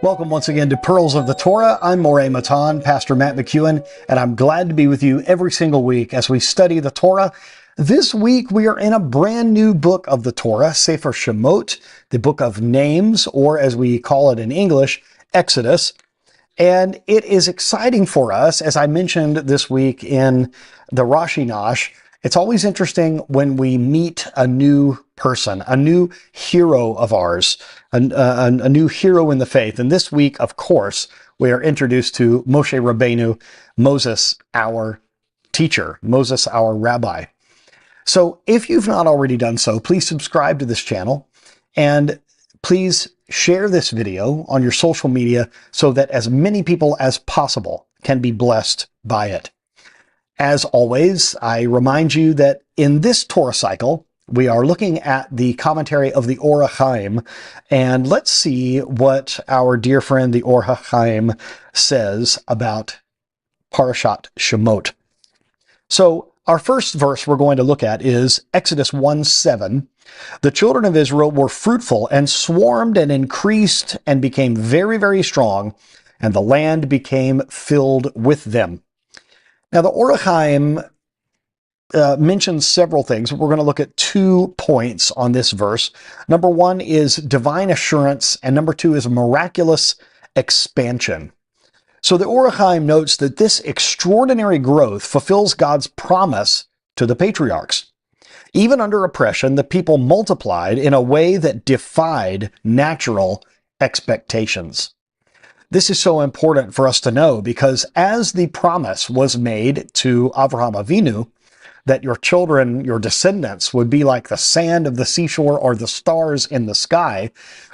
Welcome once again to Pearls of the Torah. I'm Moreh Matan, Pastor Matt McKeown, and I'm glad to be with you every single week as we study the Torah. This week we are in a brand new book of the Torah, Sefer Shemot, the book of names, or as we call it in English, Exodus. And it is exciting for us, as I mentioned this week in the Rashi Nash. It's always interesting when we meet a new person, a new hero of ours, a new hero in the faith. And this week, of course, we are introduced to Moshe Rabbeinu, Moses, our teacher, Moses, our rabbi. So if you've not already done so, please subscribe to this channel and please share this video on your social media so that as many people as possible can be blessed by it. As always, I remind you that in this Torah cycle, we are looking at the commentary of the Or HaChaim, and let's see what our dear friend the Or HaChaim says about Parashat Shemot. So our first verse we're going to look at is Exodus 1:7. The children of Israel were fruitful and swarmed and increased and became very, very strong, and the land became filled with them. Now, the Or HaChaim mentions several things. We're going to look at 2 points on this verse. Number 1 is divine assurance, and number 2 is miraculous expansion. So the Or HaChaim notes that this extraordinary growth fulfills God's promise to the patriarchs. Even under oppression, the people multiplied in a way that defied natural expectations. This is so important for us to know because as the promise was made to Avraham Avinu, that your children, your descendants, would be like the sand of the seashore or the stars in the sky,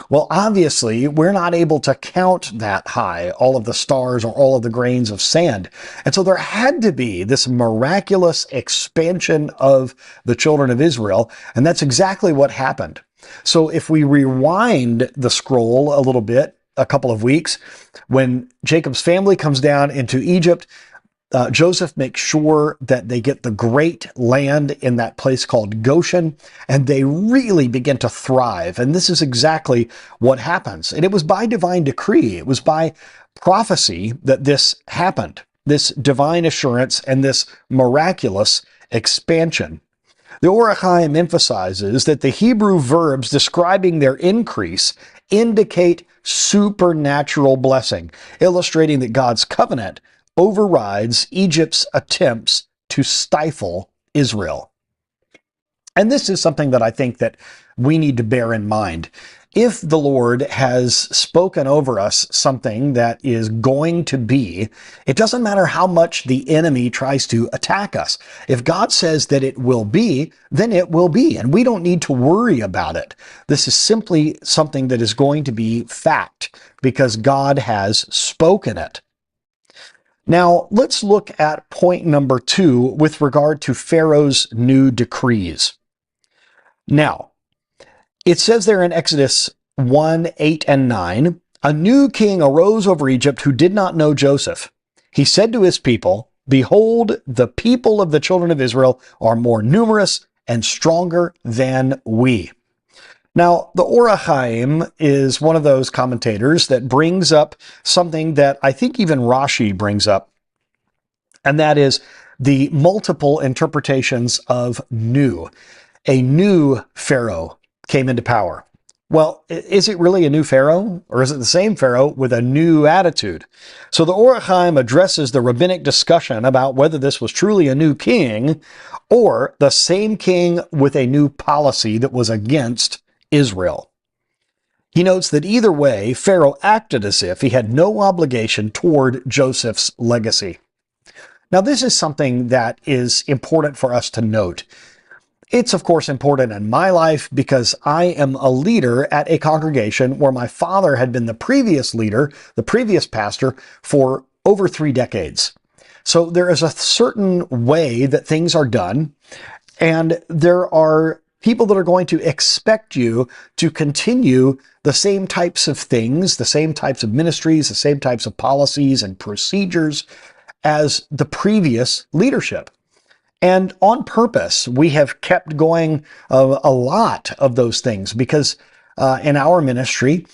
well, obviously, we're not able to count that high, all of the stars or all of the grains of sand. And so there had to be this miraculous expansion of the children of Israel, and that's exactly what happened. So if we rewind the scroll a little bit, a couple of weeks, when Jacob's family comes down into Egypt, Joseph makes sure that they get the great land in that place called Goshen, and they really begin to thrive. And this is exactly what happens. And it was by divine decree. It was by prophecy that this happened, this divine assurance and this miraculous expansion. The Or HaChaim emphasizes that the Hebrew verbs describing their increase indicate supernatural blessing, illustrating that God's covenant overrides Egypt's attempts to stifle Israel. And this is something that I think that we need to bear in mind. If the Lord has spoken over us something that is going to be, it doesn't matter how much the enemy tries to attack us. If God says that it will be, then it will be, and we don't need to worry about it. This is simply something that is going to be fact because God has spoken it. Now, let's look at point number 2 with regard to Pharaoh's new decrees. Now, it says there in Exodus 1:8 and 9, a new king arose over Egypt who did not know Joseph. He said to his people, behold, the people of the children of Israel are more numerous and stronger than we. Now, the Or HaChaim is one of those commentators that brings up something that I think even Rashi brings up, and that is the multiple interpretations of new. A new Pharaoh came into power. Well, is it really a new Pharaoh, or is it the same Pharaoh with a new attitude? So the Or HaChaim addresses the rabbinic discussion about whether this was truly a new king or the same king with a new policy that was against Israel. He notes that either way, Pharaoh acted as if he had no obligation toward Joseph's legacy. Now, this is something that is important for us to note. It's, of course, important in my life because I am a leader at a congregation where my father had been the previous leader, the previous pastor, for over 3 decades. So there is a certain way that things are done, and there are people that are going to expect you to continue the same types of things, the same types of ministries, the same types of policies and procedures as the previous leadership. And on purpose, we have kept going a lot of those things because in our ministry,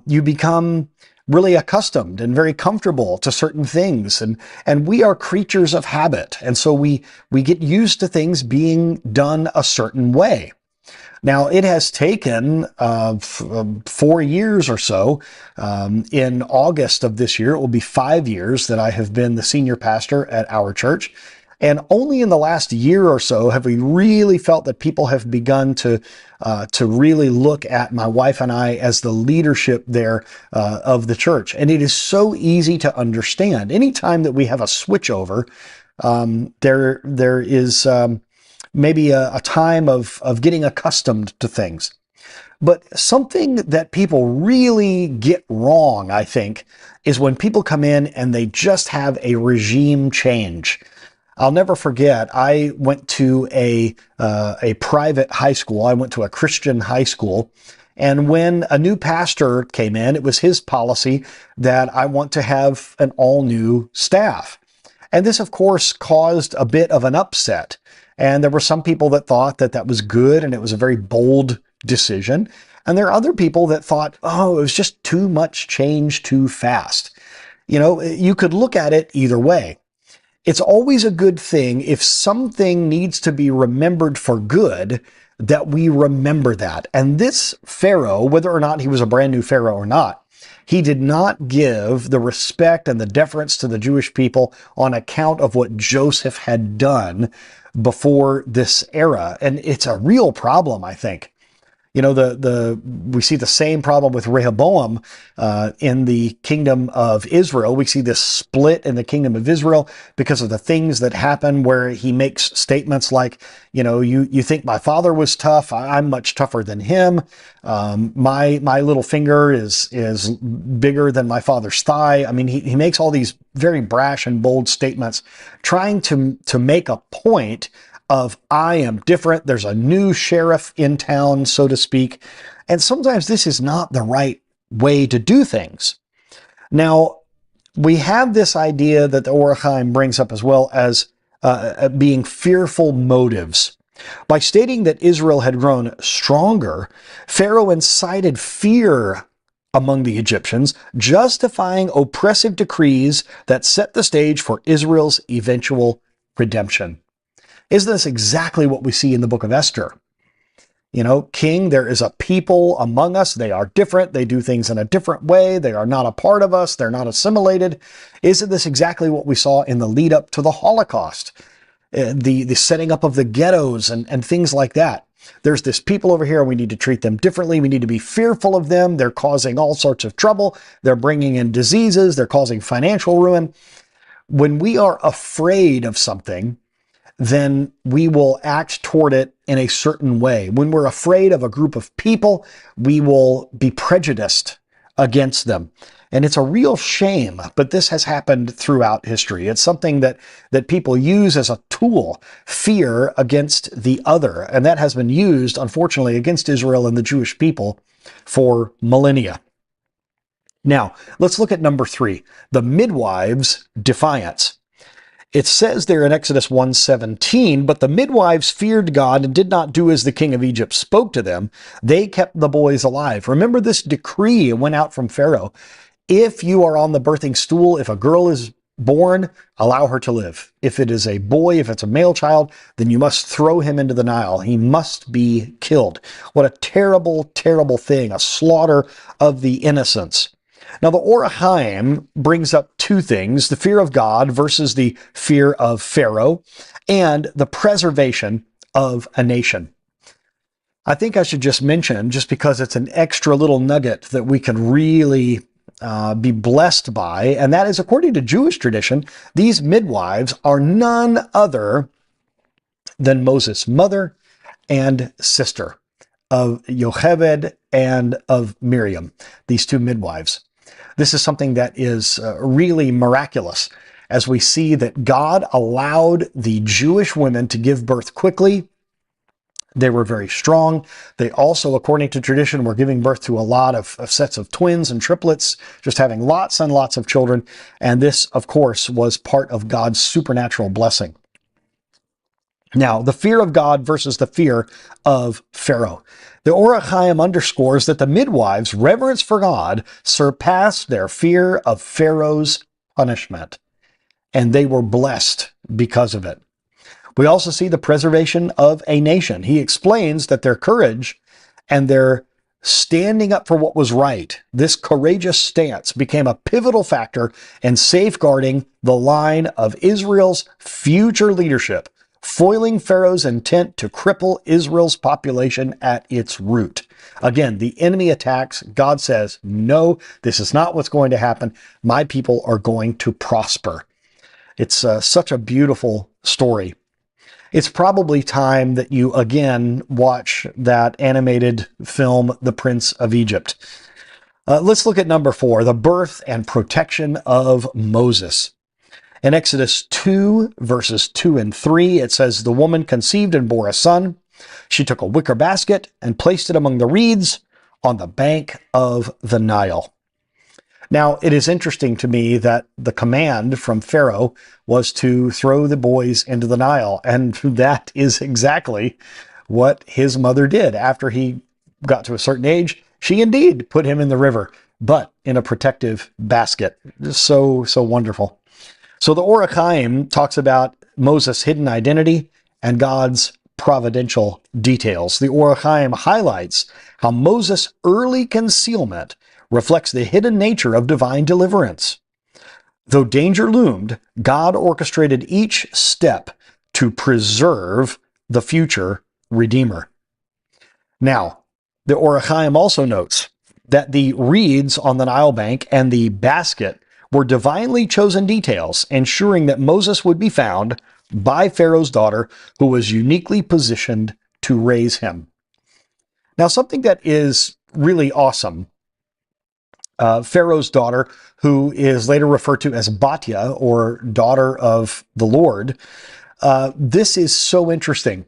You become really accustomed and very comfortable to certain things. And we are creatures of habit. And so we get used to things being done a certain way. Now, it has taken 4 years or so. In August of this year, it will be 5 years that I have been the senior pastor at our church. And only in the last year or so have we really felt that people have begun to really look at my wife and I as the leadership there of the church. And it is so easy to understand. Anytime that we have a switchover, there is maybe a time of getting accustomed to things. But something that people really get wrong, I think, is when people come in and they just have a regime change. I'll never forget, I went to a private high school. I went to a Christian high school. And when a new pastor came in, it was his policy that I want to have an all-new staff. And this, of course, caused a bit of an upset. And there were some people that thought that that was good and it was a very bold decision. And there are other people that thought, oh, it was just too much change too fast. You know, you could look at it either way. It's always a good thing if something needs to be remembered for good, that we remember that. And this Pharaoh, whether or not he was a brand new Pharaoh or not, he did not give the respect and the deference to the Jewish people on account of what Joseph had done before this era. And it's a real problem, I think. You know, we see the same problem with Rehoboam in the kingdom of Israel. We see this split in the kingdom of Israel because of the things that happen where he makes statements like, you know, you think my father was tough. I'm much tougher than him. My little finger is bigger than my father's thigh. I mean, he makes all these very brash and bold statements trying to make a point of I am different. There's a new sheriff in town, so to speak. And sometimes this is not the right way to do things. Now, we have this idea that the Or HaChaim brings up as well as being fearful motives. By stating that Israel had grown stronger, Pharaoh incited fear among the Egyptians, justifying oppressive decrees that set the stage for Israel's eventual redemption. Isn't this exactly what we see in the book of Esther? You know, king, there is a people among us. They are different. They do things in a different way. They are not a part of us. They're not assimilated. Isn't this exactly what we saw in the lead up to the Holocaust? The setting up of the ghettos and things like that. There's this people over here. We need to treat them differently. We need to be fearful of them. They're causing all sorts of trouble. They're bringing in diseases. They're causing financial ruin. When we are afraid of something, then we will act toward it in a certain way. When we're afraid of a group of people, we will be prejudiced against them. And it's a real shame, but this has happened throughout history. It's something that people use as a tool, fear against the other. And that has been used, unfortunately, against Israel and the Jewish people for millennia. Now, let's look at number 3, the midwives' defiance. It says there in Exodus 1:17, but the midwives feared God and did not do as the king of Egypt spoke to them. They kept the boys alive. Remember this decree went out from Pharaoh. If you are on the birthing stool, if a girl is born, allow her to live. If it is a boy, if it's a male child, then you must throw him into the Nile. He must be killed. What a terrible, terrible thing, a slaughter of the innocents. Now, the Or HaChaim brings up 2 things, the fear of God versus the fear of Pharaoh, and the preservation of a nation. I think I should just mention, just because it's an extra little nugget that we can really be blessed by, and that is, according to Jewish tradition, these midwives are none other than Moses' mother and sister of Yocheved and of Miriam, these 2 midwives. This is something that is really miraculous, as we see that God allowed the Jewish women to give birth quickly. They were very strong. They also, according to tradition, were giving birth to a lot of sets of twins and triplets, just having lots and lots of children. And this, of course, was part of God's supernatural blessing. Now, the fear of God versus the fear of Pharaoh. The Or HaChaim underscores that the midwives' reverence for God surpassed their fear of Pharaoh's punishment, and they were blessed because of it. We also see the preservation of a nation. He explains that their courage and their standing up for what was right, this courageous stance, became a pivotal factor in safeguarding the line of Israel's future leadership, foiling Pharaoh's intent to cripple Israel's population at its root. Again, the enemy attacks. God says, no, this is not what's going to happen. My people are going to prosper. It's such a beautiful story. It's probably time that you again watch that animated film, The Prince of Egypt. Let's look at number 4, the birth and protection of Moses. In Exodus 2, verses 2 and 3, it says, "The woman conceived and bore a son. She took a wicker basket and placed it among the reeds on the bank of the Nile." Now, it is interesting to me that the command from Pharaoh was to throw the boys into the Nile, and that is exactly what his mother did. After he got to a certain age, she indeed put him in the river, but in a protective basket. So wonderful. So the Or HaChaim talks about Moses' hidden identity and God's providential details. The Or HaChaim highlights how Moses' early concealment reflects the hidden nature of divine deliverance. Though danger loomed, God orchestrated each step to preserve the future Redeemer. Now, the Or HaChaim also notes that the reeds on the Nile bank and the basket were divinely chosen details, ensuring that Moses would be found by Pharaoh's daughter, who was uniquely positioned to raise him. Now, something that is really awesome, Pharaoh's daughter, who is later referred to as Batya, or daughter of the Lord, this is so interesting.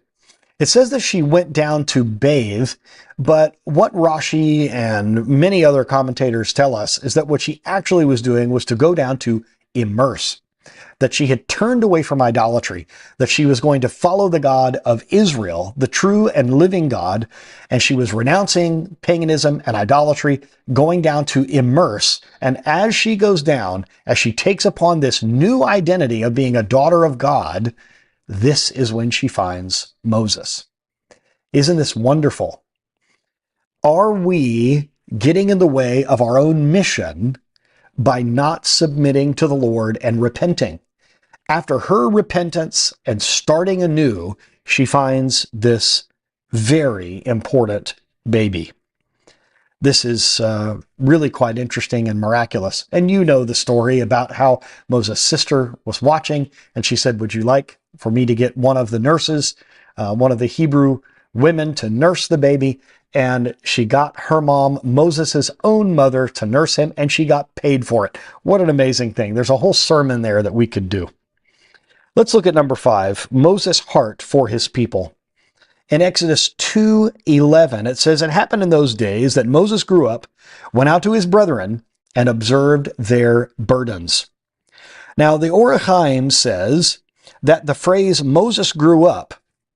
It says that she went down to bathe, but what Rashi and many other commentators tell us is that what she actually was doing was to go down to immerse, that she had turned away from idolatry, that she was going to follow the God of Israel, the true and living God, and she was renouncing paganism and idolatry, going down to immerse. And as she goes down, as she takes upon this new identity of being a daughter of God, this is when she finds Moses. Isn't this wonderful? Are we getting in the way of our own mission by not submitting to the Lord and repenting? After her repentance and starting anew, she finds this very important baby. This is really quite interesting and miraculous. And you know the story about how Moses' sister was watching, and she said, "Would you like for me to get one of the nurses, one of the Hebrew women, to nurse the baby?" And she got her mom, Moses' own mother, to nurse him, and she got paid for it. What an amazing thing. There's a whole sermon there that we could do. Let's look at number 5, Moses' heart for his people. In Exodus 2:11, it says, "It happened in those days that Moses grew up, went out to his brethren, and observed their burdens." Now, the Or HaChaim says that the phrase Moses grew up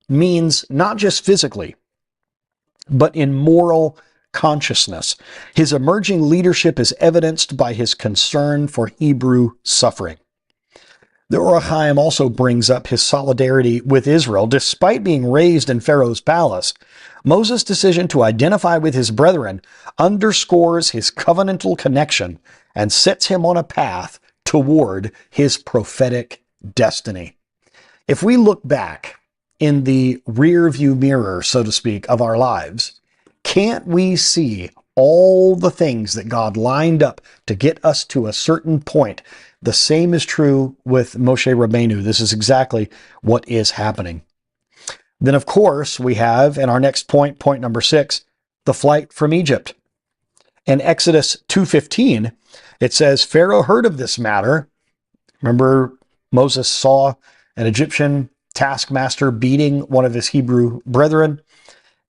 means not just physically, but in moral consciousness. His emerging leadership is evidenced by his concern for Hebrew suffering. The Or HaChaim also brings up his solidarity with Israel. Despite being raised in Pharaoh's palace, Moses' decision to identify with his brethren underscores his covenantal connection and sets him on a path toward his prophetic destiny. If we look back in the rear view mirror, so to speak, of our lives, can't we see all the things that God lined up to get us to a certain point? The same is true with Moshe Rabbeinu. This is exactly what is happening. Then, of course, we have, in our next point, point number 6, the flight from Egypt. In Exodus 2:15, it says, "Pharaoh heard of this matter." Remember, Moses saw an Egyptian taskmaster beating one of his Hebrew brethren,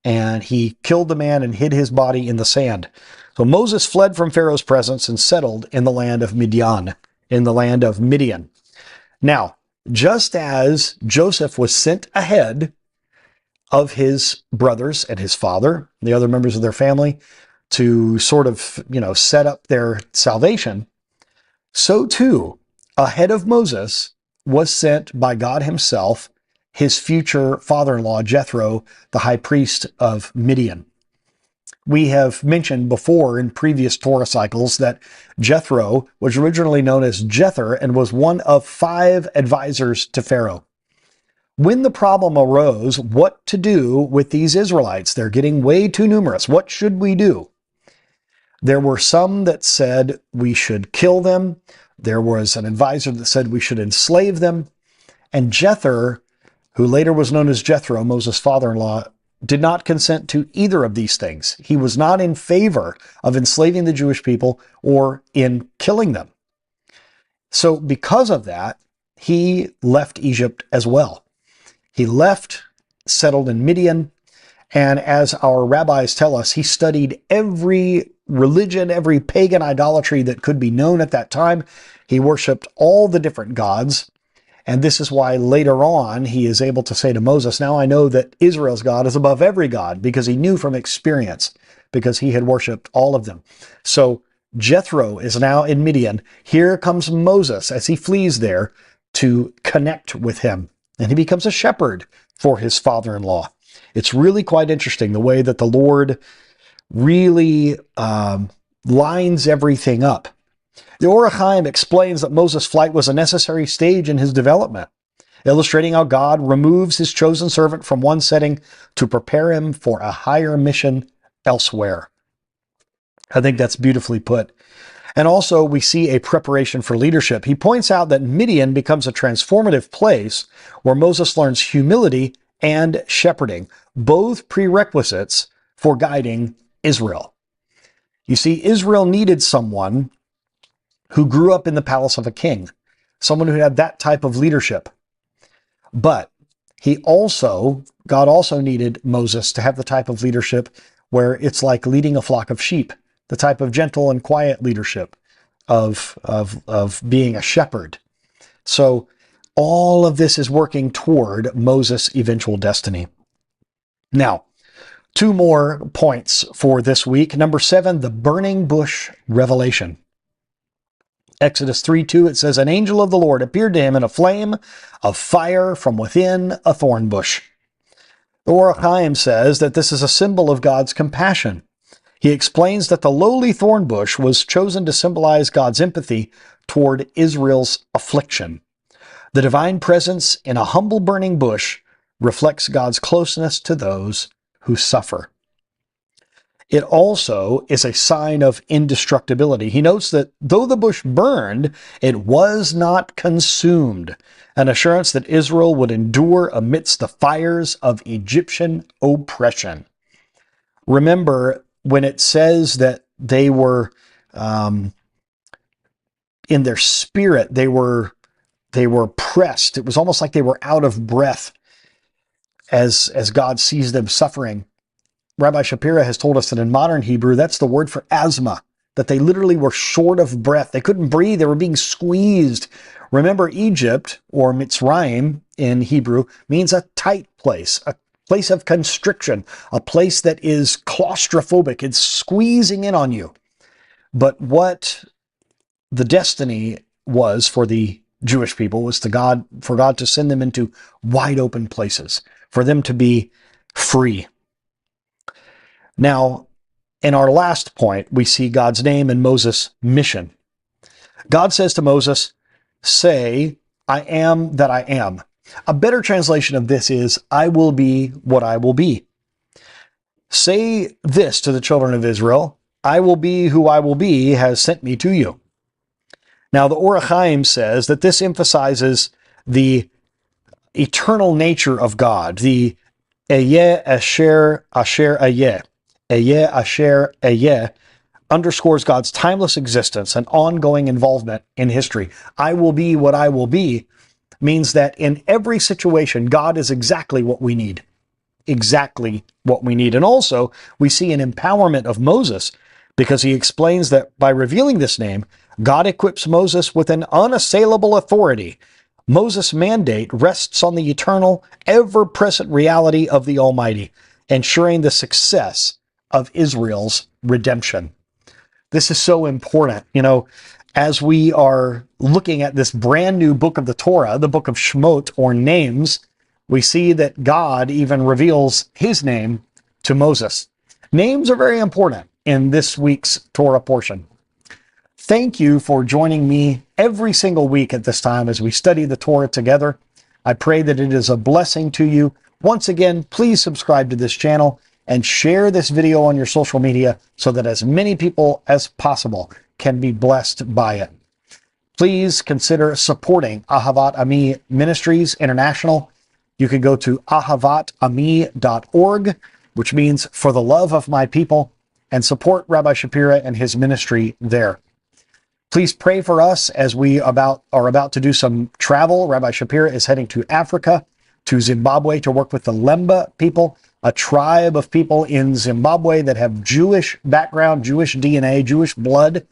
and he killed the man and hid his body in the sand. So Moses fled from Pharaoh's presence and settled in the land of Midian, in the land of Midian. Now, Just as Joseph was sent ahead of his brothers and his father, the other members of their family, to sort of, set up their salvation, so too, ahead of Moses was sent by God himself his future father-in-law, Jethro, the high priest of Midian. We have mentioned before in previous Torah cycles that Jethro was originally known as Jether and was one of 5 advisors to Pharaoh. When the problem arose, what to do with these Israelites? They're getting way too numerous. What should we do? There were some that said we should kill them. There was an advisor that said we should enslave them. And Jether, who later was known as Jethro, Moses' father-in-law, did not consent to either of these things. He was not in favor of enslaving the Jewish people or in killing them. So because of that, he left Egypt as well. He left, settled in Midian, and as our rabbis tell us, he studied every religion, every pagan idolatry that could be known at that time. He worshiped all the different gods. And this is why later on he is able to say to Moses, now I know that Israel's God is above every God, because he knew from experience, because he had worshiped all of them. So Jethro is now in Midian. Here comes Moses as he flees there to connect with him. And he becomes a shepherd for his father-in-law. It's really quite interesting the way that the Lord really lines everything up. The Or HaChaim explains that Moses' flight was a necessary stage in his development, illustrating how God removes his chosen servant from one setting to prepare him for a higher mission elsewhere. I think that's beautifully put. And also we see a preparation for leadership. He points out that Midian becomes a transformative place where Moses learns humility and shepherding, both prerequisites for guiding Israel. You see, Israel needed someone who grew up in the palace of a king, someone who had that type of leadership. But God also needed Moses to have the type of leadership where it's like leading a flock of sheep, the type of gentle and quiet leadership of being a shepherd. So all of this is working toward Moses' eventual destiny. Now, 2 more points for this week. Number 7, the burning bush revelation. Exodus 3:2, it says, an angel of the Lord appeared to him in a flame of fire from within a thorn bush. The Or HaChaim says that this is a symbol of God's compassion. He explains that the lowly thorn bush was chosen to symbolize God's empathy toward Israel's affliction. The divine presence in a humble burning bush reflects God's closeness to those who suffer. It also is a sign of indestructibility. He notes that though the bush burned, it was not consumed, an assurance that Israel would endure amidst the fires of Egyptian oppression. Remember, when it says that they were, in their spirit, they were pressed. It was almost like they were out of breath as God sees them suffering. Rabbi Shapira has told us that in modern Hebrew, that's the word for asthma, that they literally were short of breath. They couldn't breathe. They were being squeezed. Remember, Egypt, or Mitzrayim in Hebrew, means a tight place, a place of constriction, a place that is claustrophobic. It's squeezing in on you. But what the destiny was for the Jewish people was for God to send them into wide open places, for them to be free. Now, in our last point, we see God's name and Moses' mission. God says to Moses, say, I am that I am. A better translation of this is, I will be what I will be. Say this to the children of Israel, I will be who I will be has sent me to you. Now, the Or HaChaim says that this emphasizes the eternal nature of God, the Eyeh Asher Eyeh. Eyeh Asher Eyeh underscores God's timeless existence and ongoing involvement in history. I will be what I will be means that in every situation, God is exactly what we need. Exactly what we need. And also, we see an empowerment of Moses because he explains that by revealing this name, God equips Moses with an unassailable authority, Moses' mandate rests on the eternal, ever-present reality of the Almighty, ensuring the success of Israel's redemption. This is so important. As we are looking at this brand new book of the Torah, the book of Shemot, or names, we see that God even reveals his name to Moses. Names are very important in this week's Torah portion. Thank you for joining me every single week at this time as we study the Torah together. I pray that it is a blessing to you. Once again, please subscribe to this channel and share this video on your social media so that as many people as possible can be blessed by it. Please consider supporting Ahavat Ami Ministries International. You can go to ahavatami.org, which means for the love of my people, and support Rabbi Shapira and his ministry there. Please pray for us as we are about to do some travel. Rabbi Shapira is heading to Africa, to Zimbabwe, to work with the Lemba people, a tribe of people in Zimbabwe that have Jewish background, Jewish DNA, Jewish blood.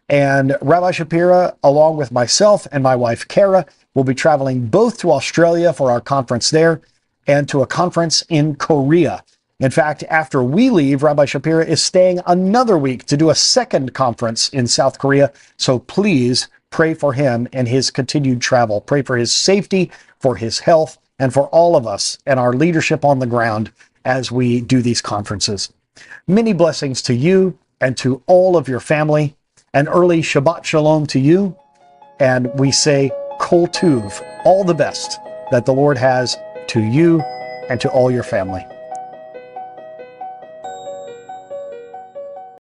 And Rabbi Shapira, along with myself and my wife, Kara, will be traveling both to Australia for our conference there and to a conference in Korea. In fact, after we leave, Rabbi Shapira is staying another week to do a second conference in South Korea. So please pray for him and his continued travel. Pray for his safety, for his health, and for all of us and our leadership on the ground as we do these conferences. Many blessings to you and to all of your family. An early Shabbat Shalom to you. And we say Kol Tuv, all the best that the Lord has to you and to all your family.